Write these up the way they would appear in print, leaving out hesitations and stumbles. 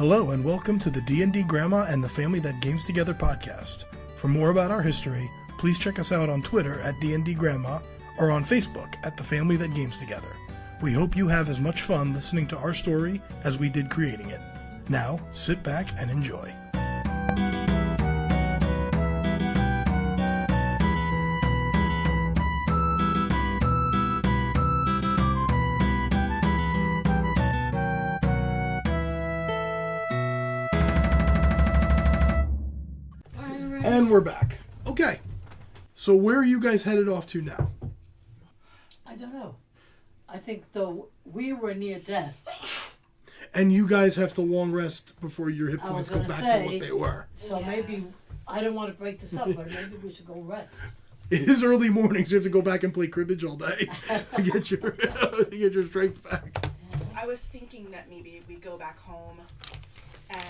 Hello and welcome to the D&D Grandma and the Family That Games Together podcast. For more about our history, please check us out on Twitter at D&D Grandma or on Facebook at The Family That Games Together. We hope you have as much fun listening to our story as we did creating it. Now, sit back and enjoy. And we're back. Okay. So where are you guys headed off to now? I don't know. I think though we were near death. And you guys have to long rest before your hit points go back to what they were. So maybe, I don't want to break this up, but maybe we should go rest. It is early morning, so you have to go back and play cribbage all day to get your strength back. I was thinking that maybe we go back home and,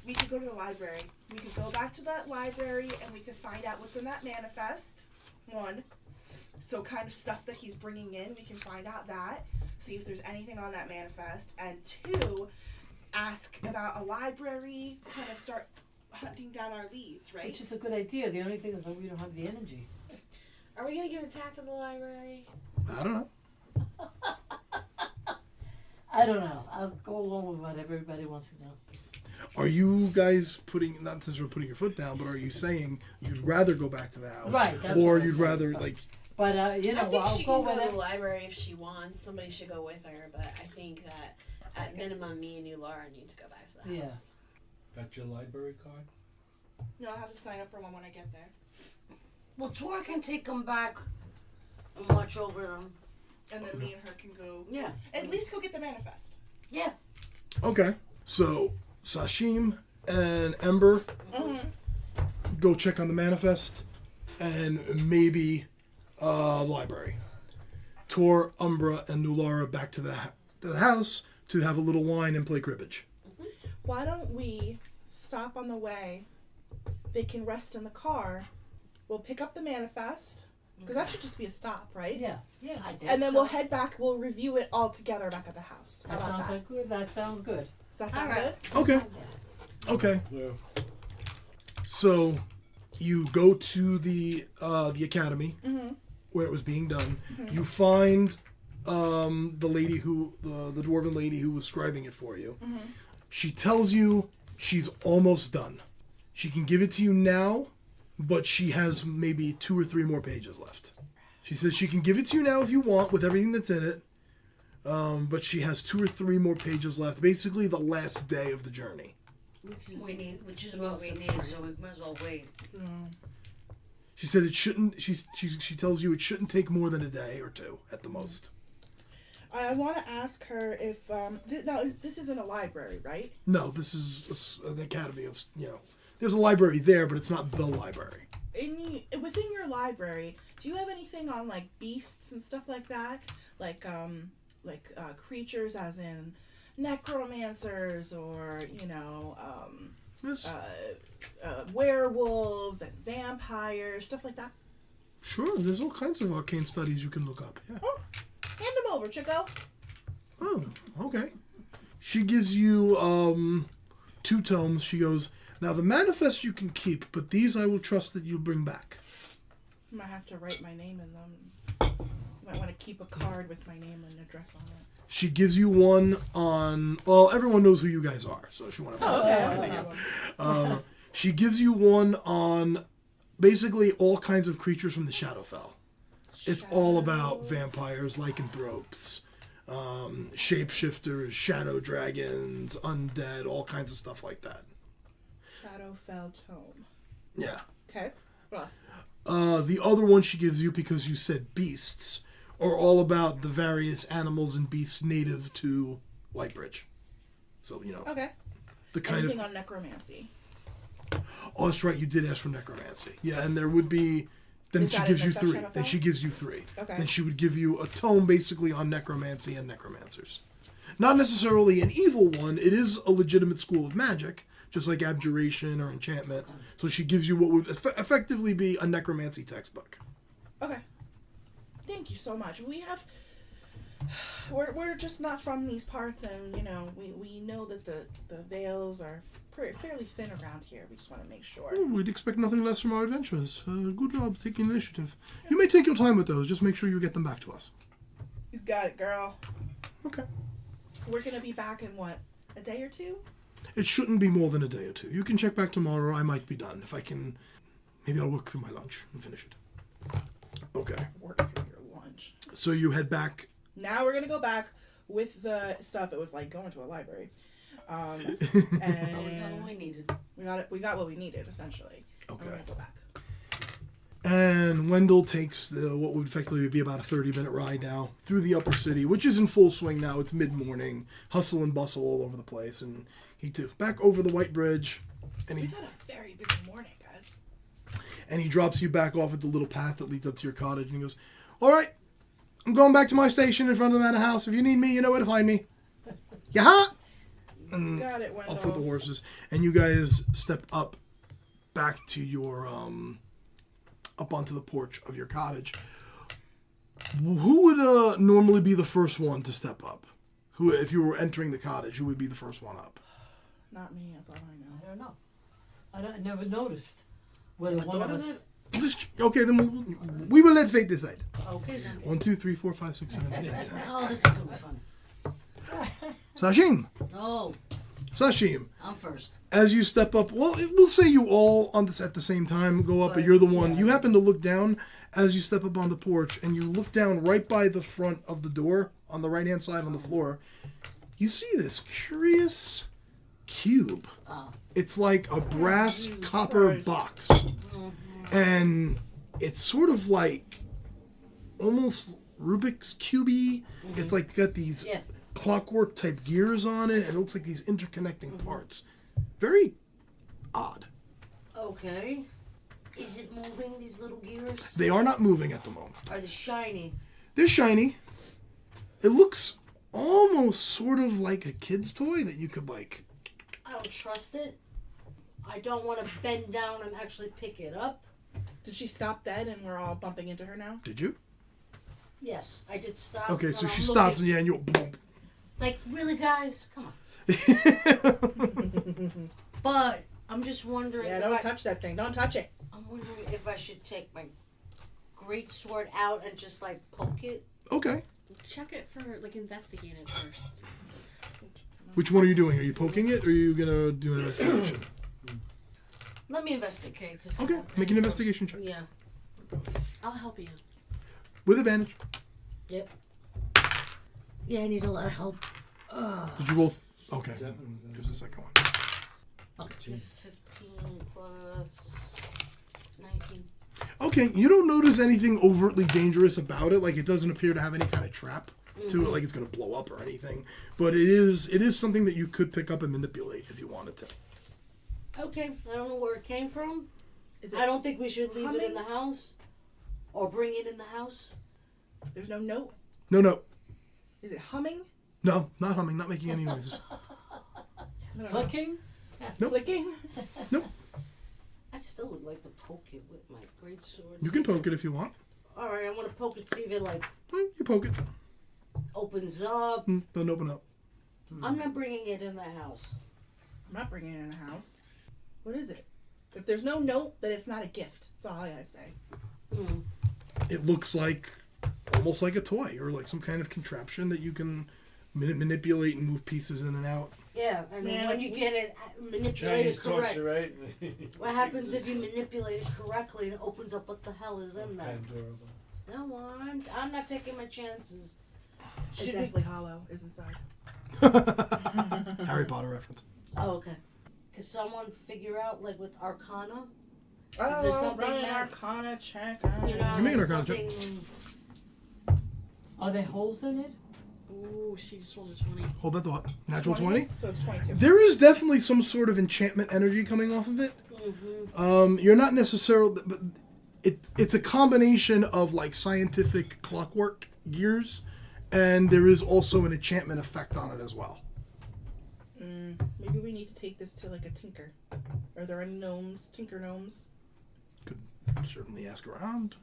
we could go to the library. We could go back to that library and we could find out what's in that manifest, one. So kind of stuff that he's bringing in, we can find out that. See if there's anything on that manifest. And two, ask about a library, kind of start hunting down our leads, right? Which is a good idea. The only thing is that we don't have the energy. Are we going to get attacked in the library? I don't know. I don't know. I'll go along with what everybody wants to do. Are you guys putting, not since we're putting your foot down, but are you saying you'd rather go back to the house? Right. That's or what I you'd was rather, saying. like... But, I think I'll she go can with go to it. the library if she wants. Somebody should go with her. But I think that at minimum, me and you, Laura, need to go back to the house. Got your library card? No, I'll have to sign up for one when I get there. Well, Tor can take them back and watch over them. And then me and her can go, Yeah. at least go get the manifest. Yeah. Okay. So, Sashim and Ember go check on the manifest and maybe library. Tor, Umbra, and Nulara back to the house to have a little wine and play cribbage. Why don't we stop on the way? They can rest in the car. We'll pick up the manifest. Because that should just be a stop, right? Yeah. Yeah, I did. And then we'll head back. We'll review it all together back at the house. How That about sounds that? like good. That sounds good. Does that sound All right. good? Okay. Okay. Yeah. So, you go to the academy where it was being done. You find the lady the dwarven lady who was scribing it for you. She tells you she's almost done. She can give it to you now, but she has maybe 2 or 3 more pages left. She says she can give it to you now if you want with everything that's in it, but she has 2 or 3 more pages left. Basically, the last day of the journey. Which is what we need, so we might as well wait. She said it shouldn't. She tells you it shouldn't take more than a day or 2 at the most. I want to ask her if this isn't a library, right? No, this is an academy of There's a library there, but it's not the library. Within your library, do you have anything on like beasts and stuff like that, like creatures, as in necromancers or werewolves and vampires, stuff like that? Sure, there's all kinds of arcane studies you can look up. Yeah. Oh, hand them over, Chico. Oh, okay. She gives you 2 tomes. She goes, now the manifest you can keep, but these I will trust that you'll bring back. I might have to write my name in them. Might want to keep a card with my name and address on it. She gives you one on, well, everyone knows who you guys are, so if you want to. Oh, okay. I'm gonna get one. She gives you one on basically all kinds of creatures from the Shadowfell. It's all about vampires, lycanthropes, shapeshifters, shadow dragons, undead, all kinds of stuff like that. Shadowfell Tome. Yeah. Okay. What else? The other one she gives you, because you said beasts, are all about the various animals and beasts native to Whitebridge. So, Okay. the kind Anything of... on necromancy? Oh, that's right, you did ask for necromancy. Yeah, and there would be... Then Is she that gives in you that 3. Shadowfell? Then she gives you 3. Okay. Then she would give you a tome basically on necromancy and necromancers. Not necessarily an evil one. It is a legitimate school of magic, just like abjuration or enchantment. So she gives you what would effectively be a necromancy textbook. Okay. Thank you so much. We have We're just not from these parts, and we know that the veils are fairly thin around here. We just want to make sure. Oh, we'd expect nothing less from our adventurers. Good job taking initiative. You may take your time with those. Just make sure you get them back to us. You got it, girl. Okay. We're gonna be back in what, a day or two? It shouldn't be more than a day or two. You can check back tomorrow. I might be done. If I can, maybe I'll work through my lunch and finish it. Okay. Work through your lunch. So you head back. Now we're gonna go back with the stuff. It was like going to a library. Oh, we got what we needed. We got what we needed essentially. Okay. And we're gonna go back. And Wendell takes what would effectively be about a 30-minute ride now through the upper city, which is in full swing now. It's mid-morning, hustle and bustle all over the place. And he took back over the White Bridge, and We've had a very busy morning, guys. and he drops you back off at the little path that leads up to your cottage. And he goes, "All right, I'm going back to my station in front of the manor house. If you need me, you know where to find me." Yeah. And Got it, Wendell. off with the horses, and you guys step up back to your up onto the porch of your cottage. Who would normally be the first one to step up? Who, if you were entering the cottage, who would be the first one up? Not me. That's all I know. I don't know. I never noticed whether one of us. Okay, then we will let fate decide. Okay, then. 1, 2, 3, 4, 5, 6, 7, 8, 9, 10. Oh, this is gonna be fun. Sashim, Oh, Sashim. I'm first. As you step up, well, we'll say you all on this at the same time go up, but you're the one. You happen to look down as you step up on the porch, and you look down right by the front of the door on the right-hand side on the floor. You see this curious cube. Oh. It's like a brass copper box, and it's sort of like almost Rubik's cubey. It's like got these Yeah. clockwork type gears on it, and it looks like these interconnecting parts. Very odd. Okay. Is it moving, these little gears? They are not moving at the moment. Are they shiny? They're shiny. It looks almost sort of like a kid's toy that you could like. I don't trust it. I don't want to bend down and actually pick it up. Did she stop dead and we're all bumping into her now? Did you? Yes, I did stop. Okay, and so I'm she looking. stops and yeah, and you. It's like, really, guys? Come on. But I'm just wondering. Yeah, if don't touch that thing. Don't touch it. I'm wondering if I should take my great sword out and just like poke it. Okay. Check it for, like, investigate it first. Which one are you doing? Are you poking it, or are you gonna do an investigation? Let me investigate. Cause Okay, make an investigation check Yeah. I'll help you. with advantage. Yep. Yeah, I need a lot of help. Did you roll? Okay. Here's the second one. Okay, 15 plus 19. Okay, you don't notice anything overtly dangerous about it. Like, it doesn't appear to have any kind of trap to it, like it's going to blow up or anything. But it is something that you could pick up and manipulate if you wanted to. Okay, I don't know where it came from. Is it? I don't think we should leave it in humming? the house. Or bring it in the house. There's no note. No. Is it humming? No, not humming, not making any noises. I don't know. Clicking? Nope. Clicking? I still would like to poke it with my great sword. You can poke it if you want. Alright, I want to poke it, see if it like You poke it. opens up. Doesn't open up. I'm not bringing it in the house. I'm not bringing it in the house. What is it? If there's no note, then it's not a gift. That's all I gotta say. Mm. It looks like almost like a toy or like some kind of contraption that you can manipulate and move pieces in and out. Yeah, and Man, when you get it manipulated Chinese correct. torture, right? What happens if you manipulate it correctly and it opens up what the hell is in there? Pandora. No, I'm not taking my chances. It's Should we? definitely hollow is inside. Harry Potter reference. Oh, okay. Could someone figure out, like, with Arcana? Oh, there's I'll something run an that- Arcana check. You know, You make an Arcana check. something. Are there holes in it? Ooh, she just rolled a 20. Hold that thought. Natural 20? So it's 22. There is definitely some sort of enchantment energy coming off of it. You're not necessarily, but it's a combination of like scientific clockwork gears, and there is also an enchantment effect on it as well. Maybe we need to take this to like a tinker. Are there any gnomes? Tinker gnomes? Could certainly ask around.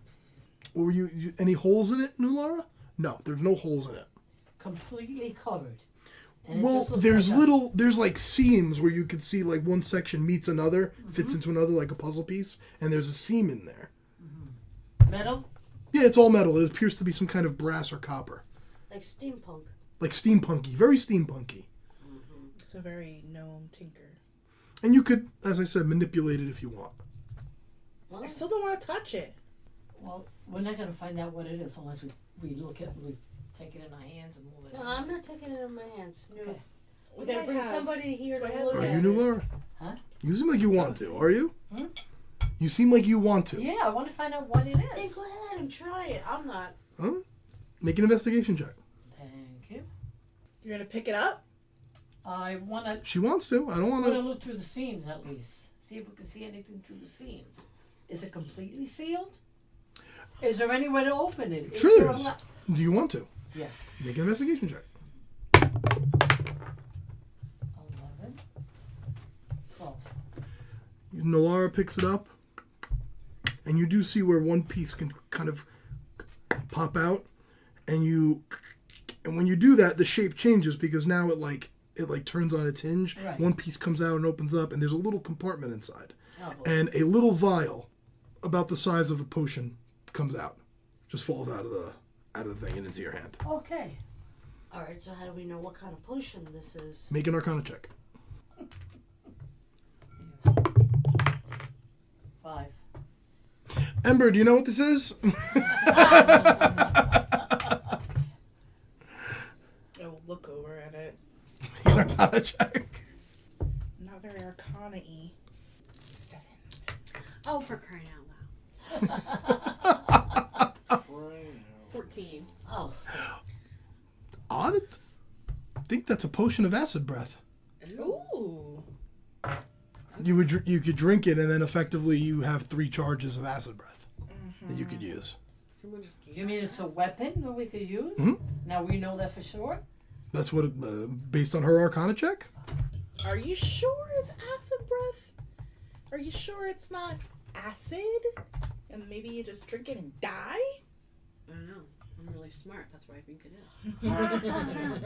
Or were you any holes in it, Nulara? No, there's no holes in it. completely covered. And it Well, just looks there's like there's like seams where you can see like one section meets another, fits into another like a puzzle piece, and there's a seam in there. metal. Yeah, it's all metal. It appears to be some kind of brass or copper. Like steampunk. Like steampunky, very steampunky. So very gnome tinker. And you could, as I said, manipulate it if you want. Well, I still don't want to touch it. Well, we're not gonna find out what it is unless we take it in our hands and move it. no, I'm not taking it in my hands. No. Okay. We're gonna bring somebody here Do I to have- look Are at you it. new, Laura? Huh? You seem like you want to. Are you? Hmm? You seem like you want to. Yeah, I want to find out what it Hey, is. go ahead and try it. I'm not. Huh? Make an investigation check. Thank you. You're gonna pick it up? I wanna She wants to. I don't want to. look through the seams at least. See if we can see anything through the seams. Is it completely sealed? Is there any way to open it? Sure there there a is. lo- Do you want to? Yes. Make an investigation check. 11, 12. Nalara picks it up, and you do see where one piece can kind of pop out, and when you do that, the shape changes because now it turns on its hinge. Right. One piece comes out and opens up, and there's a little compartment inside, Oh, boy. and a little vial, about the size of a potion, comes out, just falls out of the thing and into your hand. Okay. All right. So how do we know what kind of potion this is? Make an Arcana check. 5. Ember, do you know what this is? Oh, look over at it. Make an Arcana check. Not very arcana-y. 7. Oh, for crying out loud. 14. Oh, Odd. I think that's a potion of acid breath. Ooh. You could drink it, and then effectively you have 3 charges of acid breath that you could use. Someone just gave You mean it's a weapon that we could use? Mhm. Now we know that for sure? That's what, based on her Arcana check. Are you sure it's acid breath? Are you sure it's not acid? And maybe you just drink it and die? I don't know. I'm really smart. That's what I think it is.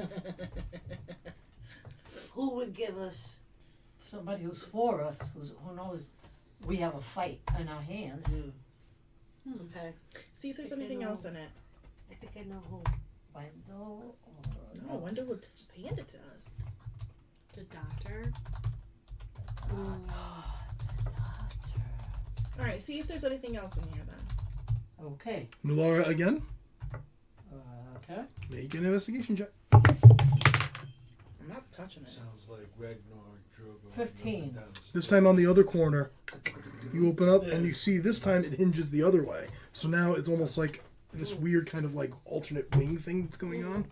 who would give us? Somebody who's for us, who knows we have a fight in our hands. Okay. See if there's I think I anything know. else in it. I think I know who. Wendell or No, Wendell would just hand it to us. The doctor. Doctor. Alright, see if there's anything else in here then. Okay. Nalara again. Okay. Make an investigation check. I'm not touching it. Sounds like Ragnar Drogo. 15. This time on the other corner, you open up and you see this time it hinges the other way. So now it's almost like this weird kind of like alternate wing thing that's going on.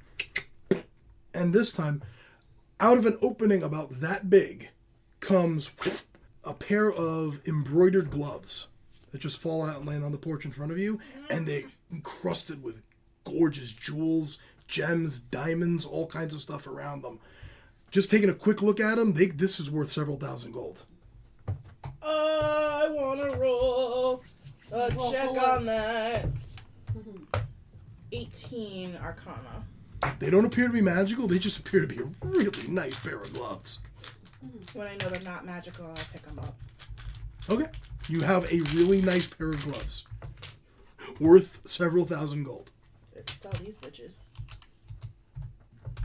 And this time, out of an opening about that big, comes a pair of embroidered gloves that just fall out and land on the porch in front of you, and they're encrusted with gorgeous jewels, gems, diamonds, all kinds of stuff around them. Just taking a quick look at them, this is worth several thousand gold. I wanna roll a check on that. 18 Arcana. They don't appear to be magical, they just appear to be a really nice pair of gloves. When I know they're not magical, I'll pick them up. Okay. You have a really nice pair of gloves. Worth several thousand gold. Let's sell these bitches.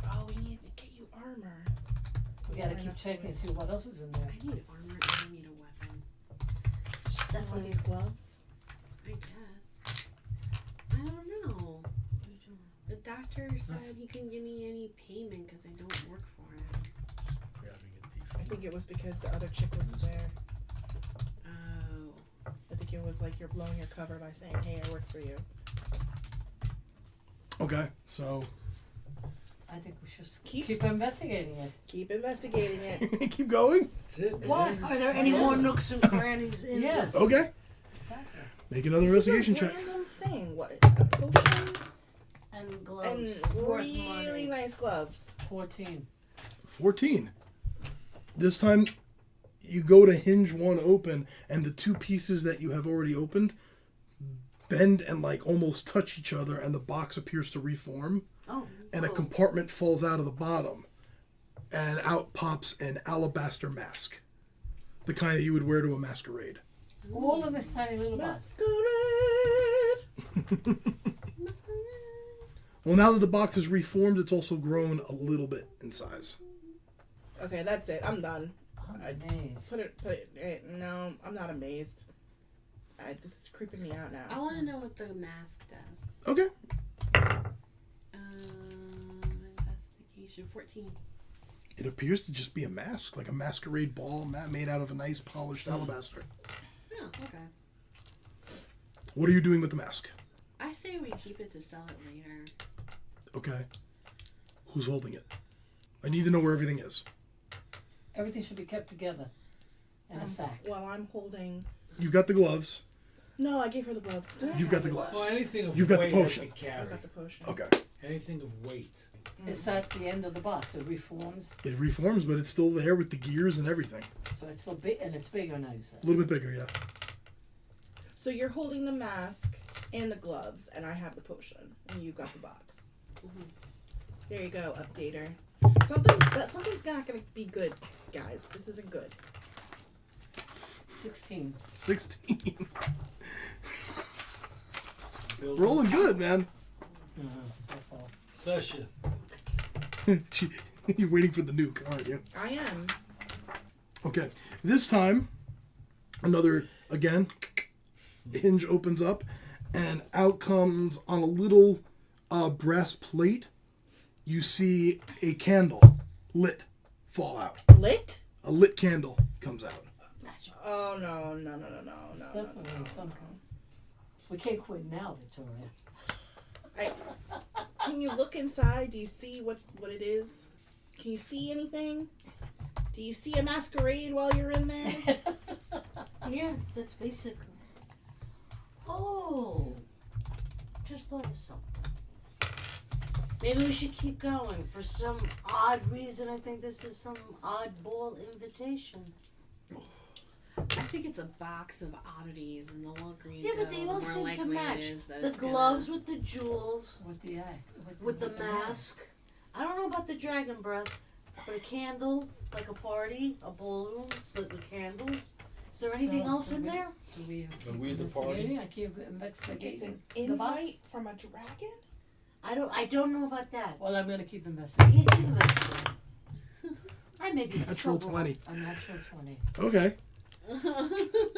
Oh, we need to get you armor. We gotta keep checking and see what else is in there. I need armor and I need a weapon. Want Definitely. these gloves? I guess. I don't know. The doctor said he couldn't give me any payment because I don't work for him. Grabbing a I think it was because the other chick was there. Oh. I think it was like you're blowing your cover by saying, hey, I work for you. Okay, so I think we should Keep- keep investigating it. Keep investigating it. keep going. That's it. What? Are there any more nooks and crannies in Yes. this? Okay. Exactly. Make another This is a investigation check. random thing. What? A potion And and gloves. Worth really money. nice gloves. 14. 14. This time, you go to hinge one open, and the 2 pieces that you have already opened bend and like almost touch each other, and the box appears to reform. Oh, and a compartment falls out of the bottom, and out pops an alabaster mask, the kind that you would wear to a masquerade. All in this tiny little box. Masquerade. Well, now that the box is reformed, it's also grown a little bit in size. Okay, that's it. I'm done. I'm amazed. Put it. No, I'm not amazed. This is creeping me out now. I want to know what the mask does. Okay. Investigation 14. It appears to just be a mask, like a masquerade ball made out of a nice polished alabaster. Oh, okay. What are you doing with the mask? I say we keep it to sell it later. Okay. Who's holding it? I need to know where everything is. Everything should be kept together in a sack. Well, I'm holding. You've got the gloves. No, I gave her the gloves. You've got the gloves. Well, anything of You've got the weight potion. I can I carry. got the potion. Okay. Anything of weight. It's at the end of the box. It reforms, It reforms, but it's still there with the gears and everything. so it's still big, and it's bigger now. You said. A little bit bigger, yeah. So you're holding the mask and the gloves, and I have the potion, and you got the box. There you go, updater. Something's not gonna be good, guys. This isn't good. 16. 16. Build Rolling good, man. Bless you. You're waiting for the nuke, aren't you? I am. Okay. This time, again, the hinge opens up, and out comes on a little brass plate. You see a candle lit fall out. Lit? A lit candle comes out. Oh no. It's definitely some kind. We can't quit now, Victoria. Can you look inside? Do you see what it is? Can you see anything? Do you see a masquerade while you're in there? Yeah, that's basically. Oh, just thought of something. Maybe we should keep going. For some odd reason, I think this is some oddball invitation. I think it's a box of oddities, and the longer you Yeah, go, but they the all more seem to likely match. it is that The it's gloves with the jewels, With the with the mask. I don't know about the dragon breath, but a candle, like a party, a ballroom, it's lit with candles. Is there anything else in there? Do we keep we the party? investigating? I keep It's investigating an the box. invite from a dragon? I don't know about that. Well, I'm going to keep I investigating. can't keep investigating. I may be Natural 20. A natural 20. Okay.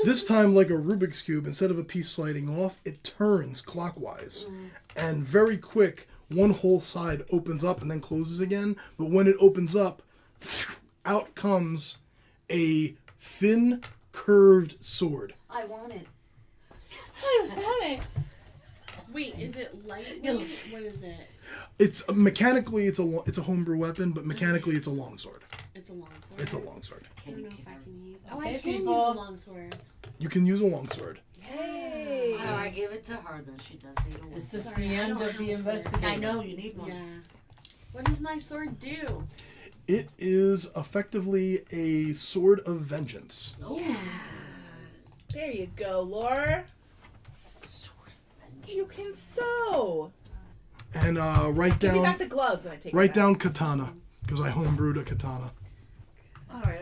This time, like a Rubik's Cube, instead of a piece sliding off, it turns clockwise. And very quick, one whole side opens up and then closes again. But when it opens up, out comes a thin, curved sword. I want it. Wait, is it lightweight? What is it? It's mechanically it's a homebrew weapon, but mechanically it's a longsword. It's a long sword. It's a longsword. I don't know if I can use. Oh, Okay, I can people. use a long sword. You can use a longsword. Hey. Oh, I give it to her, then she does need a one. It's just Sorry, the I end don't of the have a sword. investigation. I know, you need one. Yeah. What does my sword do? It is effectively a sword of vengeance. Yeah. There you go, Laura. Sword of vengeance. You can sew. And write Give me down back the gloves and I take write it back. down katana, because I homebrewed a katana. Alright.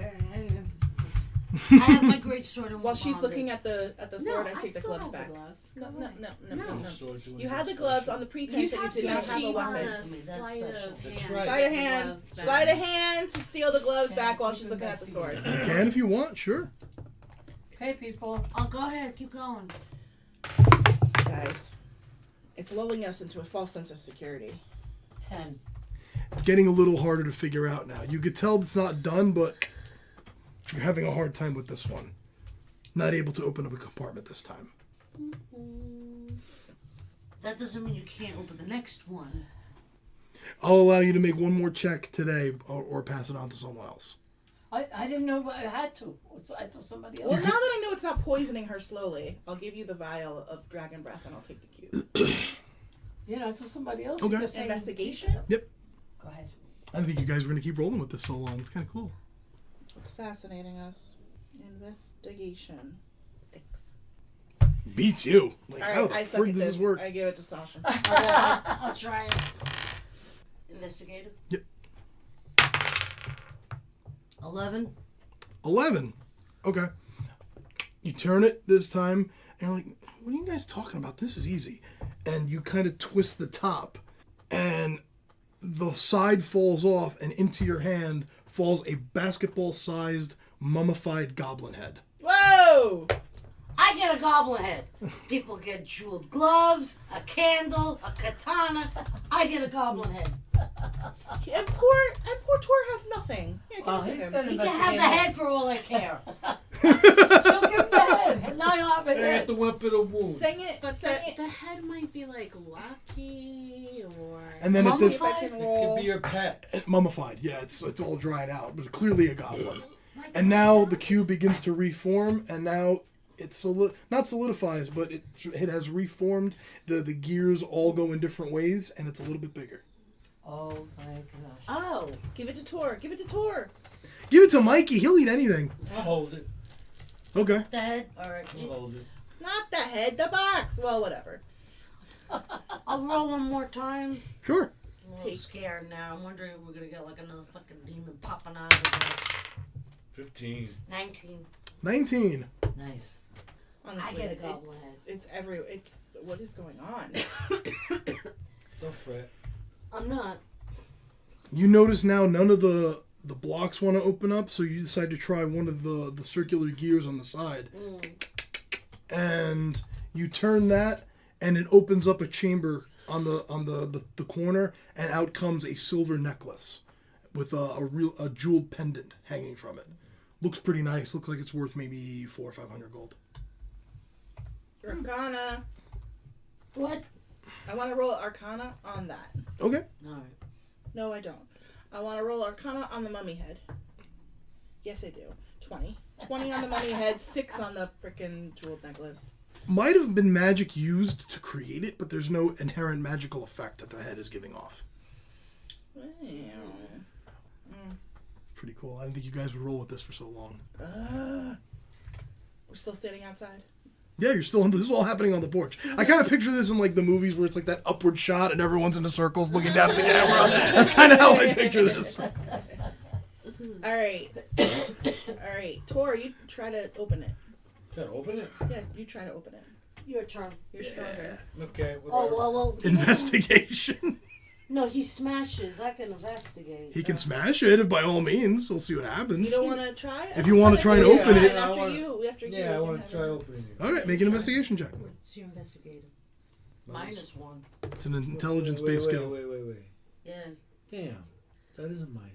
I have my great sword and While she's looking at the sword, I take the still gloves have back. The gloves. No. Sword doing You had the this gloves special. on the pretense that you did not have a weapon. to me, that's Sleight special. of That's hand. right. Sleight of hand. Sleight of hand to steal the gloves back while she's looking at the sword. You can if you want, sure. Okay, people. Oh, go ahead, keep going. Guys, it's lulling us into a false sense of security. 10. It's getting a little harder to figure out now. You could tell it's not done, but you're having a hard time with this one. Not able to open up a compartment this time. That doesn't mean you can't open the next one. I'll allow you to make one more check today or pass it on to someone else. I didn't know I had to. I told somebody Well, else. now that I know it's not poisoning her slowly, I'll give you the vial of dragon breath and I'll take the cube. You know, I told somebody else. Okay. You kept saying, Investigation? Yep. Go ahead. I didn't think you guys were going to keep rolling with this so long. It's kind of cool. What's fascinating us? Investigation. 6. Beats you. Like, how Alright, the I suck frig at does this. this work? I give it to Sasha. I'll try it. Investigative. Yep. 11. 11. Okay. You turn it this time, and you're like, what are you guys talking about? This is easy. And you kind of twist the top, and the side falls off, and into your hand falls a basketball-sized mummified goblin head. Whoa! I get a goblin head. People get jeweled gloves, a candle, a katana. I get a goblin head. And poor Tor has nothing. Yeah, Well, give it to he's him. gonna He can have the investigate head this. for all I care. She'll give him the head. Now you'll have a They have head. to whimper the wound. Sing it. But Sing it. the head might be like lucky or. And then at this Mummified? I can It roll. could be your pet. mummified, yeah, it's all dried out, but clearly a goblin. And now the cube begins to reform, and now it not solidifies, but it has reformed. The gears all go in different ways, and it's a little bit bigger. Oh my gosh. Oh. Give it to Tor. Give it to Tor. Give it to Mikey. He'll eat anything. I'll hold it. Okay. The head? Alright. I'll hold it. Not the head, the box. Well, whatever. I'll roll one more time. Sure. I'm a little Take. scared now. I'm wondering if we're going to get like another fucking demon popping out of the head. 15. 19. 19. Nice. Honestly, I get a goblin head. It's what is going on? Don't fret. I'm not. You notice now none of the blocks want to open up, so you decide to try one of the circular gears on the side. And you turn that, and it opens up a chamber on the corner, and out comes a silver necklace with a jeweled pendant hanging from it. Looks pretty nice. Looks like it's worth maybe 400 or 500 gold. Arcana. What? I want to roll Arcana on that. Okay. Alright. No, I don't. I want to roll Arcana on the mummy head. Yes, I do. 20. 20 on the mummy head, 6 on the freaking jeweled necklace. Might have been magic used to create it, but there's no inherent magical effect that the head is giving off. Pretty cool. I didn't think you guys would roll with this for so long. We're still standing outside. Yeah, you're still. This is all happening on the porch. I kind of picture this in like the movies where it's like that upward shot and everyone's in the circles looking down at the camera. That's kind of how I picture this. All right. All right. Tor, you try to open it. Try to open it? Yeah, you try to open it. Your turn. You're stronger. Okay. Oh, whatever. well. Investigation. No, he smashes. I can investigate. He can smash it by all means. We'll see what happens. You don't want to try? If you want to try and Yeah, open it. I After wanna- you. After you. Yeah, I we want can to have try it. opening it. All right, make an investigation check. What's your investigative? -1. It's an intelligence Wait, based wait, skill. Wait. Yeah. Damn. That is a minus.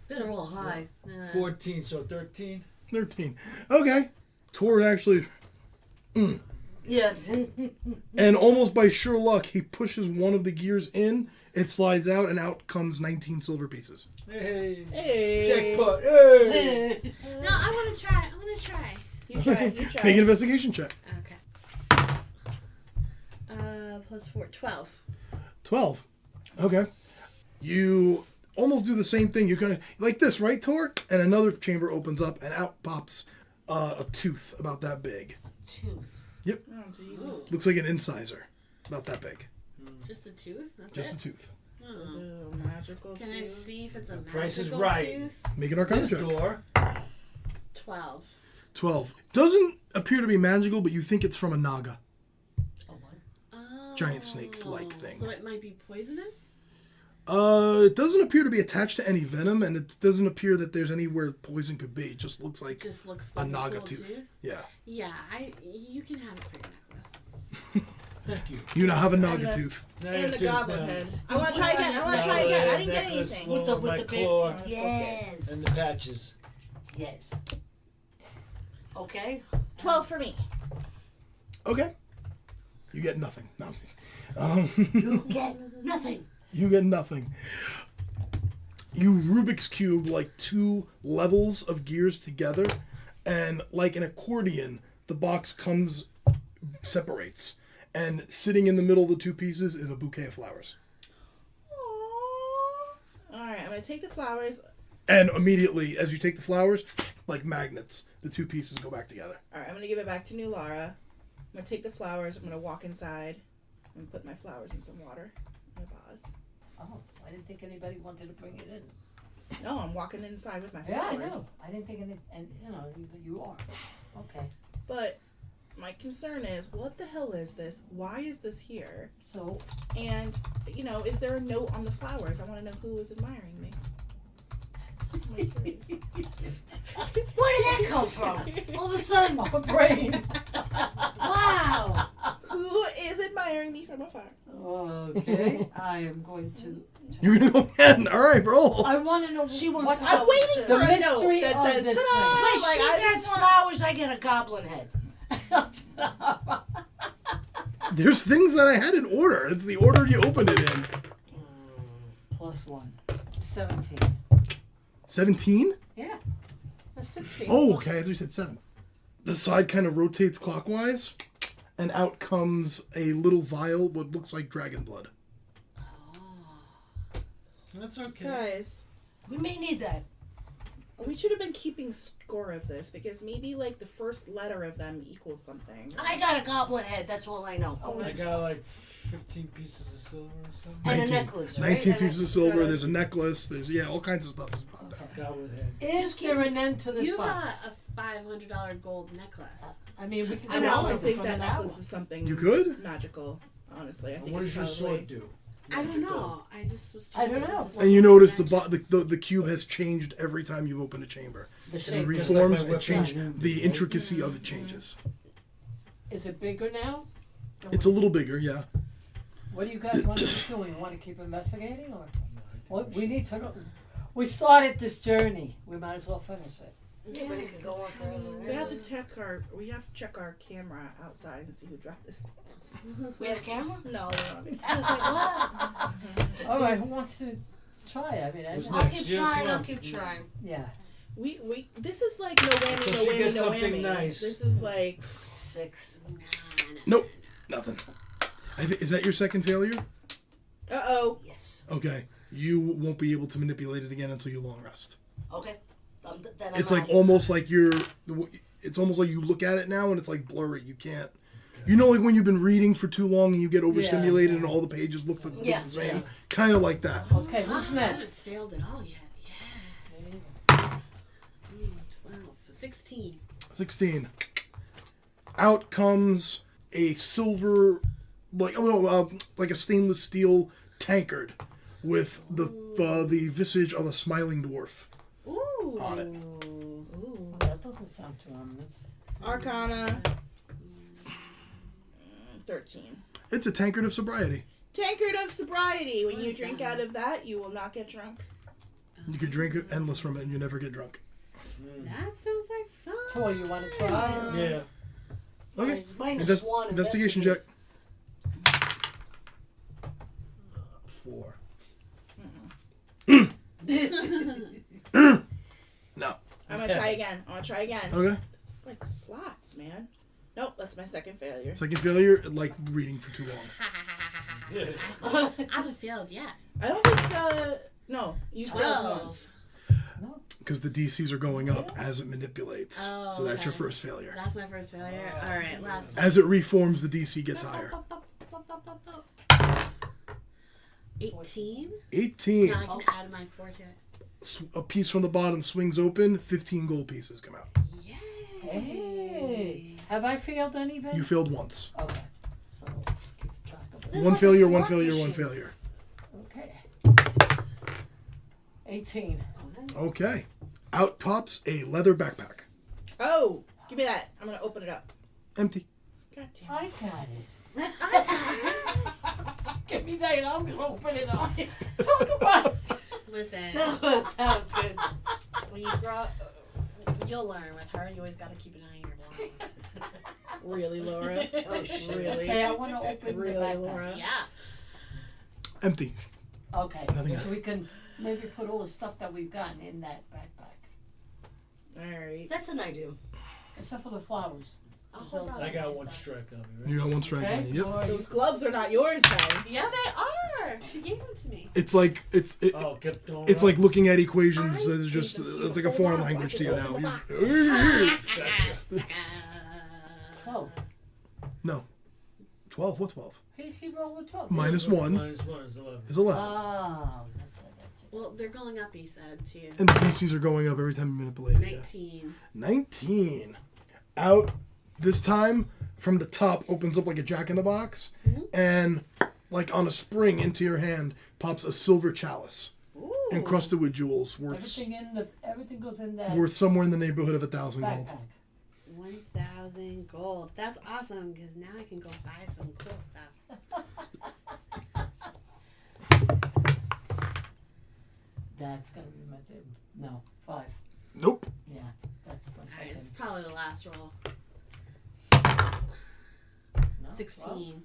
Better roll high. 14, so 13. 13. Okay. Tor actually. Yeah. And almost by sure luck, he pushes one of the gears in. It slides out, and out comes 19 silver pieces. Hey. Hey. Jackpot. Hey. No, I want to try. You try. You try. Make an investigation check. Okay. Plus 4, 12. 12. Okay. You almost do the same thing. You kind of like this, right, Tor? And another chamber opens up, and out pops a tooth about that big. Tooth. Oh, Jesus. Looks like an incisor, about that big. Just a tooth? That's Just it? a tooth. Is it a magical Can I tooth? see if it's a Price is magical right. tooth? Make an arcana This check. door. 12. 12. Doesn't appear to be magical, but you think it's from a naga. Oh, what? Oh. Giant snake-like thing. So it might be poisonous? It doesn't appear to be attached to any venom, and it doesn't appear that there's anywhere poison could be. It just looks like Just looks a like naga cool tooth. Yeah. Yeah, you can have it for your necklace. Thank you. You now have a And naga the- tooth. And the goblin head. I want to try again. I want to try again. I didn't get Necklace, anything. With the my big- claw, Yes. and the patches. Yes. Okay. 12 for me. Okay. You get nothing. No. You get nothing. You get nothing. You Rubik's Cube like two levels of gears together, and like an accordion, the box separates. And sitting in the middle of the two pieces is a bouquet of flowers. Alright, I'm going to take the flowers. And immediately, as you take the flowers, like magnets, the two pieces go back together. Alright, I'm going to give it back to New Lara. I'm going to take the flowers. I'm going to walk inside. and put my flowers in some water in a vase. Oh, I didn't think anybody wanted to bring it in. No, I'm walking inside with my Yeah, flowers. I know. I didn't think any, and you are. Okay. But my concern is, what the hell is this? Why is this here? So, And, is there a note on the flowers? I want to know who is admiring me. I'm curious. Where did that come from? All of a sudden, our brain. wow. Who is admiring me from afar? Okay, I am going to. You're gonna go ahead. All right, bro. I want to know She wants what's flowers I'm waiting too. for the a mystery note that of says, this "Ta-da!" Wait, Like, she I gets just want- flowers, I get a goblin head. There's things that I had in order. It's the order you opened it in. +1. 17. 17? Yeah. That's 16. Oh, okay. I thought you said 7. The side kind of rotates clockwise, and out comes a little vial, what looks like dragon blood. That's okay. Guys, We may need that. we should have been keeping score of this because maybe like the first letter of them equals something. I got a goblin head, that's all I know. Oh, I got like 15 pieces of silver or something. And 19. a necklace, right? 19 And a- pieces of silver. There's a necklace. There's, all kinds of stuff. Okay. Goblin head. Is there an end to this You box? got a $500 gold necklace. I mean, we can I go also with this think from that an necklace hour. is something You could? magical. Honestly, I think What it's does your probably- sword do? I don't know. I just was I told don't that know. this And you was notice magic. the cube has changed every time you open a chamber. The It shape. Just like my reforms and weapon. change. The intricacy of it changes. Is it bigger now? It's a little bigger, yeah. What do you guys want to be doing? You want to keep investigating, or what? We need to know. We started this journey. We might as well finish it. Yeah, but it could go on forever. We have to check our camera outside and see who dropped this. We had a camera? No, we're not. I was like, what? All right, who wants to try? I mean, Who's I'll next? keep You trying, come I'll on. keep trying. yeah. We this is like no whammy, So no she whammy, gets no something whammy. nice. This is like 6. Nope. Nothing. Is that your second failure? oh. Yes. Okay. You won't be able to manipulate it again until you long rest. Okay. Then I'm It's like out. almost like it's almost like you look at it now and it's like blurry. You can't. You know, like when you've been reading for too long and you get overstimulated and all the pages look the Yeah, same. yeah. Kind of like that. Okay, who's I haven't next? failed at all yet. Yeah. 12. 16. 16. Out comes a silver, like a stainless steel tankard with the visage of a smiling dwarf Ooh. on it. Ooh. That doesn't sound too ominous. Arcana 13. It's a tankard of sobriety. Tankard of sobriety. When What you is drink that? out of that, you will not get drunk. You could drink endless from it and you never get drunk. That sounds like fun. Tor, you want to try? Yeah. Okay. It's -1. Investigation check. 4. No. I'm gonna try again. Okay. This is like slots, man. Nope, that's my second failure. Second failure, like reading for too long. I haven't failed yet. I don't think no, you failed 12. once. Because the DCs are going up as it manipulates. Oh, So that's your okay. first failure. That's my first failure. All right, last. As it reforms, the DC gets higher. 18. 18. Now I can add my 4 to it. A piece from the bottom swings open, 15 gold pieces come out. Yay! Hey, have I failed anything? You failed once. Okay, so keep track of it. This is One like a failure, one slot failure, one machine. failure. Okay. 18. Okay. Out pops a leather backpack. Oh, give me that. I'm gonna open it up. Empty. God damn. I got it. Give me that and I'm going to open it up. Talk about it. Listen, That was good. when you grow up, you'll learn with her. You always got to keep an eye on your blind. Really, Laura? Oh, shit. Really? Okay, I want to open Really, the backpack. Laura? Yeah. Empty. Okay, Nothing so we can maybe put all the stuff that we've gotten in that backpack. Alright. That's an idea. Except for the flowers. I'll hold on I to got my one stuff. strike on me, right? You got one strike Okay? on you. Yep. Or Those gloves are not yours, then. Yeah, they are. She gave them to me. It's like Oh, kept going it's up. like looking at equations. I It's just gave them to it's you. like a foreign Hold on, so I language to can you open now. the You- Gotcha. 12. 12. What 12? He rolled a 12. Minus 1 Minus 1 is 11. is 11. Oh. Well, they're going up, he said, too. And the DCs are going up every time you manipulate it. 19. 19. Out this time from the top opens up like a jack-in-the-box. And like on a spring into your hand pops a silver chalice. Ooh. Encrusted with jewels worth Everything goes in that worth somewhere in the neighborhood of 1,000 gold. backpack. 1,000 gold. That's awesome, because now I can go buy some cool stuff. That's gonna be my bib. No, 5. Nope. Yeah, that's my Alright, second. it's probably the last roll. No, 16.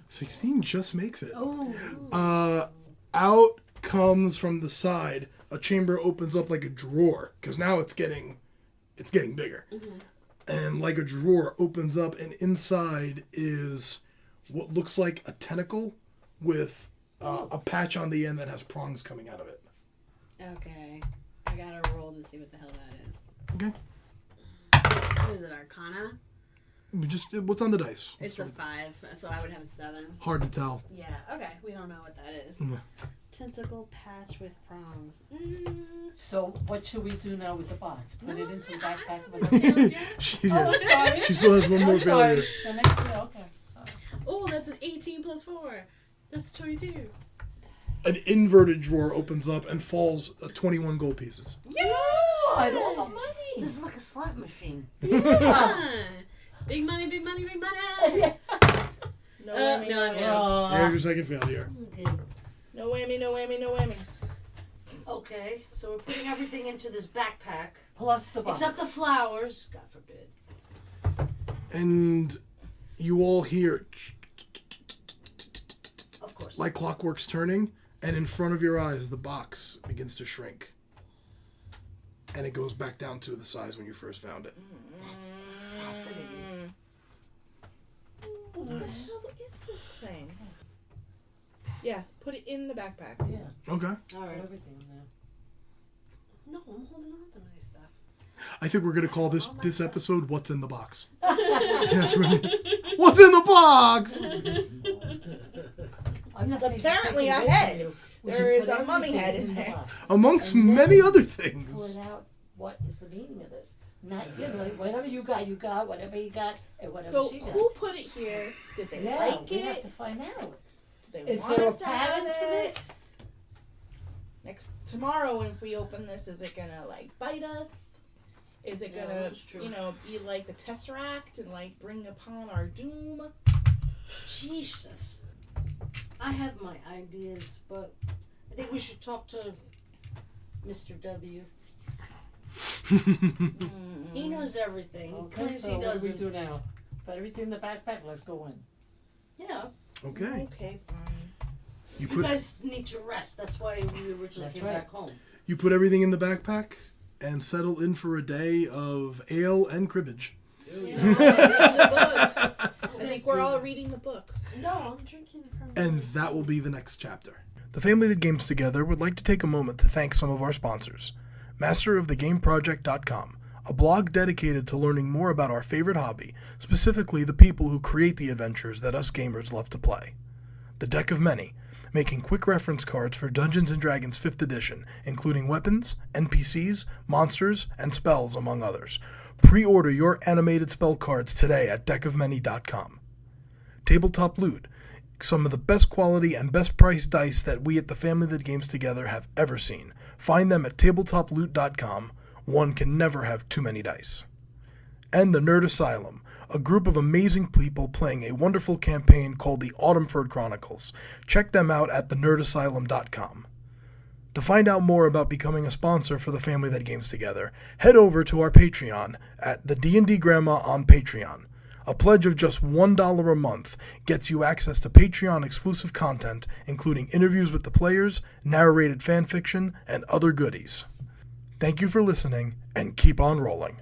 16 just makes it. Oh. Out comes from the side. A chamber opens up like a drawer because now it's getting bigger. And like a drawer opens up, and inside is what looks like a tentacle with a patch on the end that has prongs coming out of it. Okay. I gotta roll to see what the hell that is. Okay. What is it, Arcana? What's on the dice? It's a 5, so I would have a 7. Hard to tell. Yeah, okay. We don't know what that is. Yeah. Tentacle patch with prongs. So what should we do now with the box? Put it into the backpack with I the failed yet? She, Oh, sorry. she still has one more I'm sorry. failure. The next okay. Sorry. Oh, that's an 18 plus 4. That's 22. An inverted drawer opens up and falls 21 gold pieces. Yeah! I all the money. This is like a slot machine. Big money, big money, big money! No whammy, no, I no failed. whammy. There's your second failure. Okay. No whammy, no whammy, no whammy. Okay, so we're putting everything into this backpack. Plus the box. Except the flowers. God forbid. And you all hear Of course. like clockwork's turning, and in front of your eyes the box begins to shrink. And it goes back down to the size when you first found it. That's fascinating. What the hell is this thing? Yeah, put it in the backpack. Yeah. Okay. All Put right. everything in there. No, I'm holding on to my stuff. I think we're gonna call this episode "What's in the Box." Yes, what's in the box? I'm not saying Apparently take it a away head. from you. We There should is put a mummy everything head in the there. box. Amongst And then many other Pull things. it out. What is the meaning of this? Not whatever you got. Whatever you got, and whatever So she got. who put it here? Did they Yeah, like we have it? to find out. Did they Is want there a us to have pattern to it? this? Tomorrow if we open this, is it gonna like bite us? Is it Yeah, gonna, that's true. be like the Tesseract and like bring upon our doom? Jesus. I have my ideas, but I think we should talk to Mr. W. He knows everything. He Okay, claims so he what do we doesn't. do now? Put everything in the backpack. Let's go in. Yeah. Okay. Okay, fine. You You put guys need to rest. That's why we originally That's came right. back home. you put everything in the backpack and settle in for a day of ale and cribbage. Reading the books. I think we're all reading the books. No, I'm drinking from. And that will be the next chapter. The Family That Games Together would like to take a moment to thank some of our sponsors. MasterOfTheGameProject.com, a blog dedicated to learning more about our favorite hobby, specifically the people who create the adventures that us gamers love to play. The Deck of Many, making quick reference cards for Dungeons & Dragons 5th edition, including weapons, NPCs, monsters, and spells, among others. Pre-order your animated spell cards today at deckofmany.com. Tabletop Loot, some of the best quality and best priced dice that we at the Family That Games Together have ever seen. Find them at tabletoploot.com. One can never have too many dice. And the Nerd Asylum, a group of amazing people playing a wonderful campaign called the Autumnford Chronicles. Check them out at thenerdasylum.com. To find out more about becoming a sponsor for the Family That Games Together, head over to our Patreon at the D&D Grandma on Patreon. A pledge of just $1 a month gets you access to Patreon exclusive content, including interviews with the players, narrated fanfiction, and other goodies. Thank you for listening, and keep on rolling.